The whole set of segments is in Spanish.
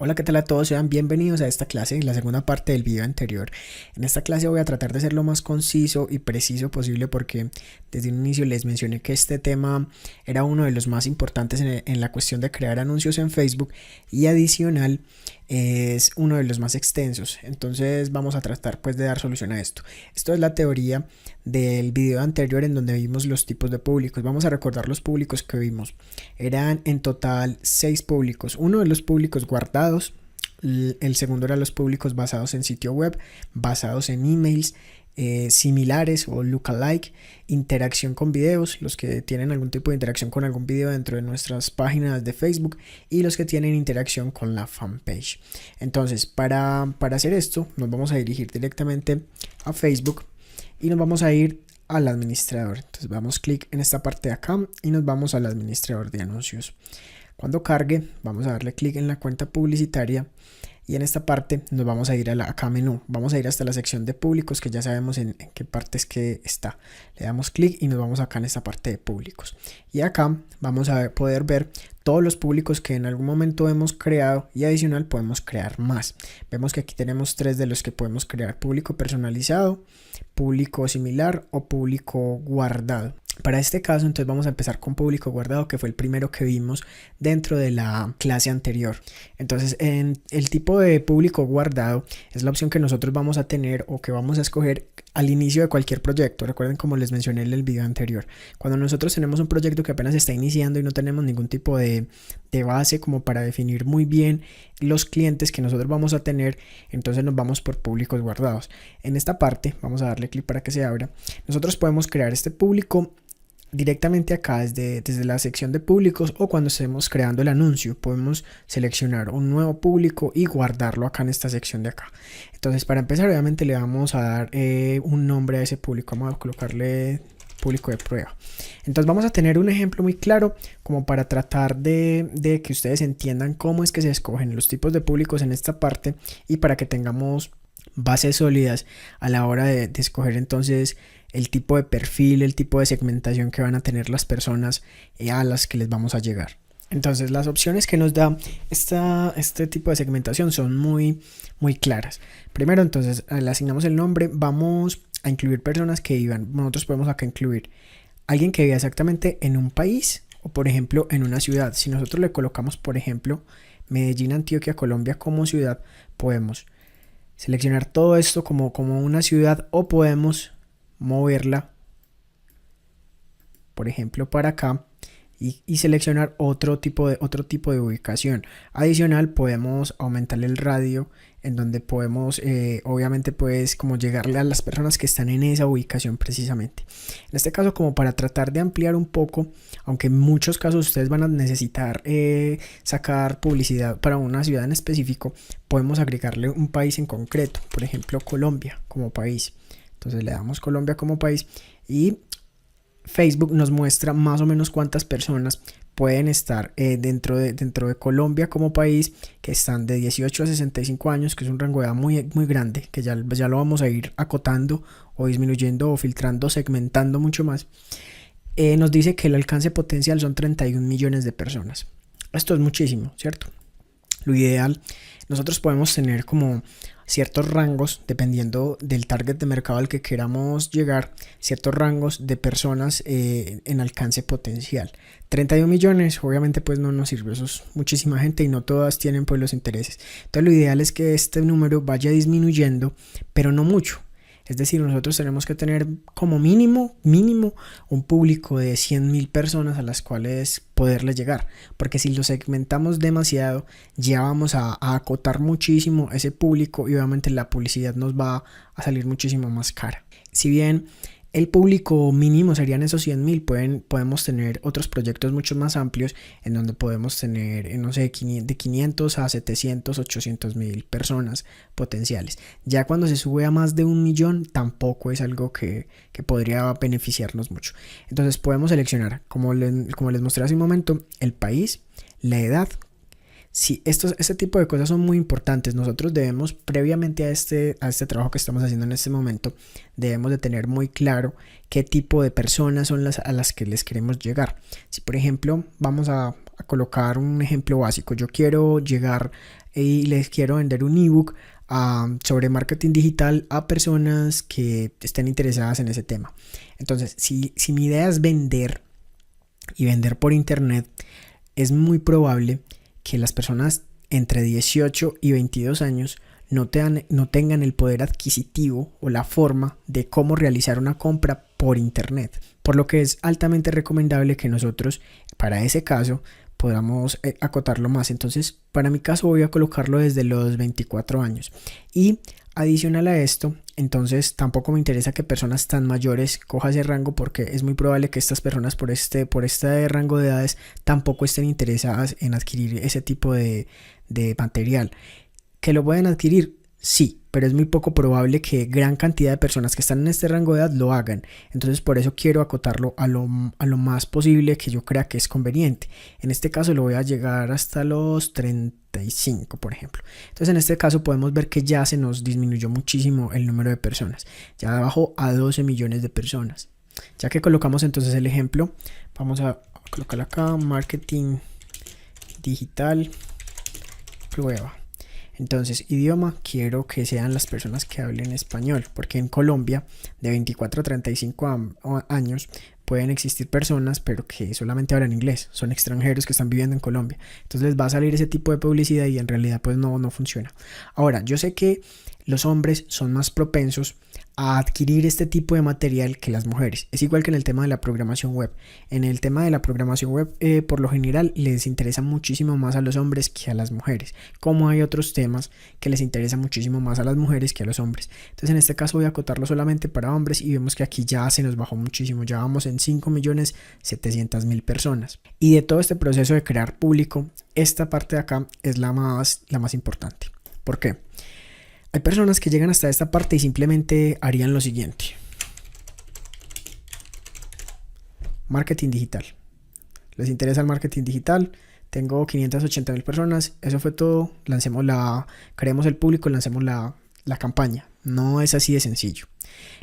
Hola, ¿qué tal a todos? Sean bienvenidos a esta clase, la segunda parte del video anterior. En esta clase voy a tratar de ser lo más conciso y preciso posible porque desde un inicio les mencioné que este tema era uno de los más importantes en la cuestión de crear anuncios en Facebook y adicional es uno de los más extensos. Entonces vamos a tratar pues de dar solución a esto. Esto es la teoría del video anterior en donde vimos los tipos de públicos. Vamos a recordar los públicos que vimos. Eran en total 6 públicos. Uno de los públicos guardados, el segundo era los públicos basados en sitio web, basados en emails, similares o lookalike, interacción con videos, los que tienen algún tipo de interacción con algún video dentro de nuestras páginas de Facebook y los que tienen interacción con la fanpage. Entonces, para hacer esto, nos vamos a dirigir directamente a Facebook y nos vamos a ir al administrador. Entonces damos clic en esta parte de acá y nos vamos al administrador de anuncios. Cuando cargue, vamos a darle clic en la cuenta publicitaria y en esta parte nos vamos a ir a acá menú. Vamos a ir hasta la sección de públicos, que ya sabemos en qué parte es que está. Le damos clic y nos vamos acá en esta parte de públicos. Y acá vamos a poder ver todos los públicos que en algún momento hemos creado y adicional podemos crear más. Vemos que aquí tenemos 3 de los que podemos crear: público personalizado, público similar o público guardado. Para este caso, entonces vamos a empezar con público guardado, que fue el primero que vimos dentro de la clase anterior. Entonces, en el tipo de público guardado es la opción que nosotros vamos a tener o que vamos a escoger al inicio de cualquier proyecto. Recuerden, como les mencioné en el video anterior, cuando nosotros tenemos un proyecto que apenas está iniciando y no tenemos ningún tipo de base como para definir muy bien los clientes que nosotros vamos a tener, entonces nos vamos por públicos guardados. En esta parte vamos a darle clic para que se abra. Nosotros podemos crear este público directamente acá desde la sección de públicos, o cuando estemos creando el anuncio podemos seleccionar un nuevo público y guardarlo acá en esta sección de acá. Entonces, para empezar, obviamente le vamos a dar un nombre a ese público. Vamos a colocarle público de prueba. Entonces vamos a tener un ejemplo muy claro como para tratar de que ustedes entiendan cómo es que se escogen los tipos de públicos en esta parte y para que tengamos bases sólidas a la hora de escoger entonces el tipo de perfil, el tipo de segmentación que van a tener las personas a las que les vamos a llegar. Entonces, las opciones que nos da este tipo de segmentación son muy claras. Primero, entonces, le asignamos el nombre. Vamos a incluir personas que vivan. Nosotros podemos acá incluir alguien que viva exactamente en un país o, por ejemplo, en una ciudad. Si nosotros le colocamos, por ejemplo, Medellín, Antioquia, Colombia como ciudad, podemos seleccionar todo esto como una ciudad, o podemos moverla, por ejemplo, para acá y seleccionar otro tipo de ubicación. Adicional, podemos aumentar el radio en donde podemos obviamente pues como llegarle a las personas que están en esa ubicación precisamente. En este caso, como para tratar de ampliar un poco, aunque en muchos casos ustedes van a necesitar sacar publicidad para una ciudad en específico, podemos agregarle un país en concreto, por ejemplo Colombia como país. Entonces le damos Colombia como país y Facebook nos muestra más o menos cuántas personas pueden estar dentro de Colombia como país, que están de 18 a 65 años, que es un rango de edad muy grande, que ya lo vamos a ir acotando o disminuyendo o filtrando, segmentando mucho más. Nos dice que el alcance potencial son 31 millones de personas. Esto es muchísimo, ¿cierto? Lo ideal, nosotros podemos tener como ciertos rangos, dependiendo del target de mercado al que queramos llegar, ciertos rangos de personas en alcance potencial. 31 millones obviamente pues no nos sirve, eso es muchísima gente y no todas tienen pues los intereses. Entonces lo ideal es que este número vaya disminuyendo, pero no mucho. Es decir, nosotros tenemos que tener como mínimo un público de 100.000 personas a las cuales poderles llegar, porque si lo segmentamos demasiado ya vamos a acotar muchísimo ese público y obviamente la publicidad nos va a salir muchísimo más cara. Si bien el público mínimo serían esos 100.000, podemos tener otros proyectos mucho más amplios en donde podemos tener, no sé, de 500 a 700, 800.000 personas potenciales. Ya cuando se sube a más de 1.000.000, tampoco es algo que podría beneficiarnos mucho. Entonces podemos seleccionar, como les mostré hace un momento, el país, la edad. Sí, este tipo de cosas son muy importantes. Nosotros debemos, previamente a este trabajo que estamos haciendo en este momento, debemos de tener muy claro qué tipo de personas son a las que les queremos llegar. Si por ejemplo vamos a colocar un ejemplo básico, yo quiero llegar y les quiero vender un ebook sobre marketing digital a personas que estén interesadas en ese tema. Entonces, si mi idea es vender y vender por internet, es muy probable que las personas entre 18 y 22 años no tengan el poder adquisitivo o la forma de cómo realizar una compra por internet, por lo que es altamente recomendable que nosotros, para ese caso, podamos acotarlo más. Entonces, para mi caso voy a colocarlo desde los 24 años. Y adicional a esto, entonces tampoco me interesa que personas tan mayores cojan ese rango, porque es muy probable que estas personas por este rango de edades tampoco estén interesadas en adquirir ese tipo de material. ¿Que lo pueden adquirir? Sí, pero es muy poco probable que gran cantidad de personas que están en este rango de edad lo hagan. Entonces por eso quiero acotarlo a lo más posible que yo crea que es conveniente. En este caso lo voy a llegar hasta los 35, por ejemplo. Entonces en este caso podemos ver que ya se nos disminuyó muchísimo el número de personas. Ya bajó a 12 millones de personas. Ya que colocamos entonces el ejemplo, vamos a colocar acá marketing digital prueba. Entonces, idioma, quiero que sean las personas que hablen español, porque en Colombia de 24 a 35 años pueden existir personas, pero que solamente hablan inglés, son extranjeros que están viviendo en Colombia. Entonces les va a salir ese tipo de publicidad y en realidad pues no funciona. Ahora, yo sé que los hombres son más propensos a adquirir este tipo de material que las mujeres. Es igual que en el tema de la programación web. En el tema de la programación web, por lo general, les interesa muchísimo más a los hombres que a las mujeres. Como hay otros temas que les interesa muchísimo más a las mujeres que a los hombres. Entonces, en este caso voy a acotarlo solamente para hombres y vemos que aquí ya se nos bajó muchísimo. Ya vamos en 5.700.000 personas. Y de todo este proceso de crear público, esta parte de acá es la más importante. ¿Por qué? Hay personas que llegan hasta esta parte y simplemente harían lo siguiente. Marketing digital. ¿Les interesa el marketing digital? Tengo 580.000 personas. Eso fue todo. Creemos el público, lancemos la campaña. No es así de sencillo.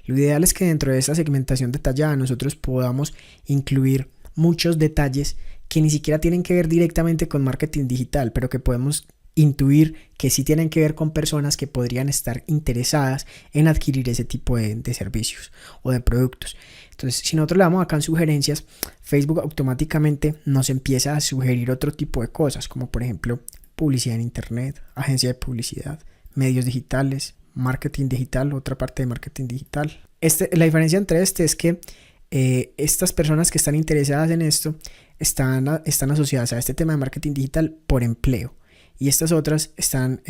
Lo ideal es que dentro de esta segmentación detallada nosotros podamos incluir muchos detalles que ni siquiera tienen que ver directamente con marketing digital, pero que podemos intuir que sí tienen que ver con personas que podrían estar interesadas en adquirir ese tipo de servicios o de productos. Entonces, si nosotros le damos acá en sugerencias, Facebook automáticamente nos empieza a sugerir otro tipo de cosas, como por ejemplo publicidad en internet, agencia de publicidad, medios digitales, marketing digital, otra parte de marketing digital. La diferencia entre es que estas personas que están interesadas en esto están asociadas a este tema de marketing digital por empleo. Y estas otras están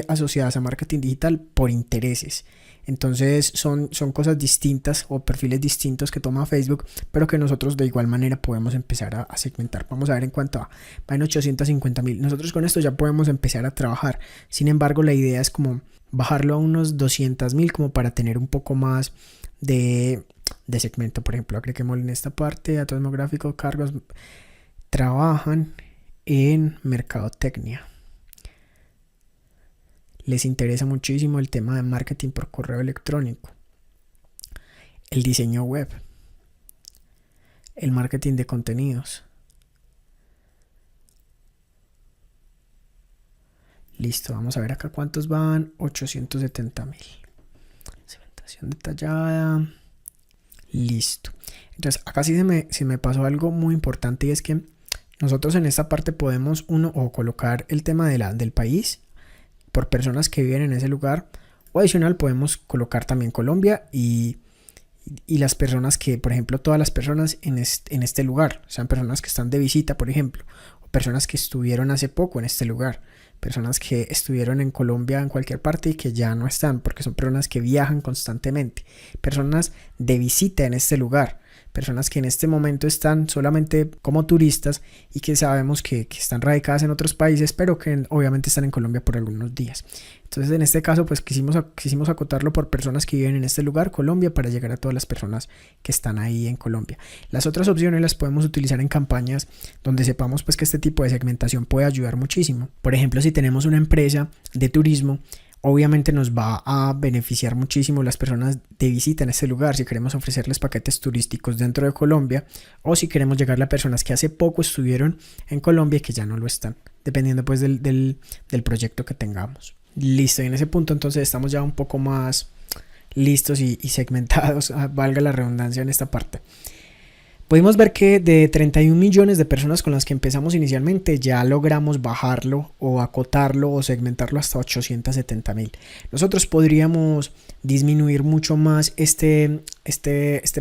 asociadas a marketing digital por intereses. Entonces son cosas distintas o perfiles distintos que toma Facebook, pero que nosotros de igual manera podemos empezar a segmentar. Vamos a ver en cuánto va en 850.000. Nosotros con esto ya podemos empezar a trabajar. Sin embargo, la idea es como bajarlo a unos 200.000 como para tener un poco más de segmento. Por ejemplo, agreguémosle en esta parte, datos demográficos, cargos, trabajan en mercadotecnia. Les interesa muchísimo el tema de marketing por correo electrónico, el diseño web, el marketing de contenidos. Listo, vamos a ver acá cuántos van. 870.000. Segmentación detallada. Listo. Entonces acá sí se me pasó algo muy importante, y es que nosotros en esta parte podemos colocar el tema del país por personas que viven en ese lugar, o adicional podemos colocar también Colombia y las personas que, por ejemplo, todas las personas en este lugar, sean personas que están de visita, por ejemplo, o personas que estuvieron hace poco en este lugar, personas que estuvieron en Colombia en cualquier parte y que ya no están, porque son personas que viajan constantemente, personas de visita en este lugar, personas que en este momento están solamente como turistas y que sabemos que están radicadas en otros países, pero que obviamente están en Colombia por algunos días. Entonces en este caso pues quisimos acotarlo por personas que viven en este lugar, Colombia, para llegar a todas las personas que están ahí en Colombia. Las otras opciones las podemos utilizar en campañas donde sepamos pues que este tipo de segmentación puede ayudar muchísimo. Por ejemplo, si tenemos una empresa de turismo, obviamente nos va a beneficiar muchísimo las personas de visita en este lugar, si queremos ofrecerles paquetes turísticos dentro de Colombia, o si queremos llegarle a personas que hace poco estuvieron en Colombia y que ya no lo están. dependiendo pues del proyecto que tengamos. Listo, y en ese punto entonces estamos ya un poco más listos y segmentados, valga la redundancia en esta parte. Pudimos ver que de 31 millones de personas con las que empezamos inicialmente ya logramos bajarlo o acotarlo o segmentarlo hasta 870.000. Nosotros podríamos disminuir mucho más este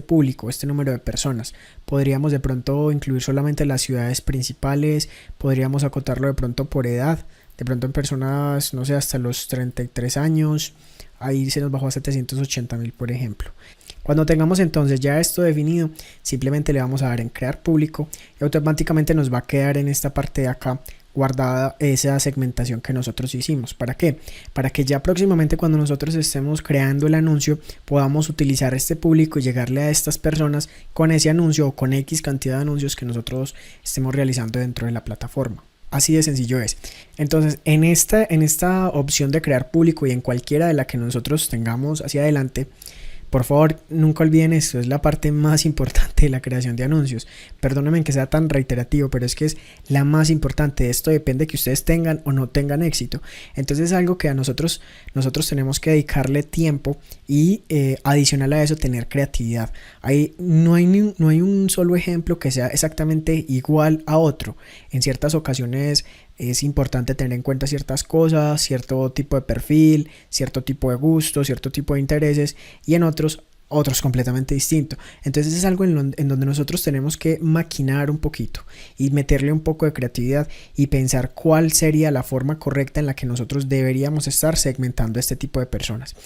público, este número de personas. Podríamos de pronto incluir solamente las ciudades principales, podríamos acotarlo de pronto por edad, de pronto en personas, no sé, hasta los 33 años, ahí se nos bajó a 780.000 por ejemplo. Cuando tengamos entonces ya esto definido, simplemente le vamos a dar en crear público y automáticamente nos va a quedar en esta parte de acá guardada esa segmentación que nosotros hicimos. ¿Para qué? Para que ya próximamente cuando nosotros estemos creando el anuncio podamos utilizar este público y llegarle a estas personas con ese anuncio o con X cantidad de anuncios que nosotros estemos realizando dentro de la plataforma. Así de sencillo es. Entonces, en esta opción de crear público y en cualquiera de la que nosotros tengamos hacia adelante, por favor, nunca olviden esto, es la parte más importante de la creación de anuncios. Perdónenme que sea tan reiterativo, pero es que es la más importante. Esto depende de que ustedes tengan o no tengan éxito. Entonces es algo que a nosotros tenemos que dedicarle tiempo y adicional a eso tener creatividad. No hay un solo ejemplo que sea exactamente igual a otro. En ciertas ocasiones es importante tener en cuenta ciertas cosas, cierto tipo de perfil, cierto tipo de gusto, cierto tipo de intereses y en otros completamente distinto. Entonces es algo en donde nosotros tenemos que maquinar un poquito y meterle un poco de creatividad y pensar cuál sería la forma correcta en la que nosotros deberíamos estar segmentando a este tipo de personas.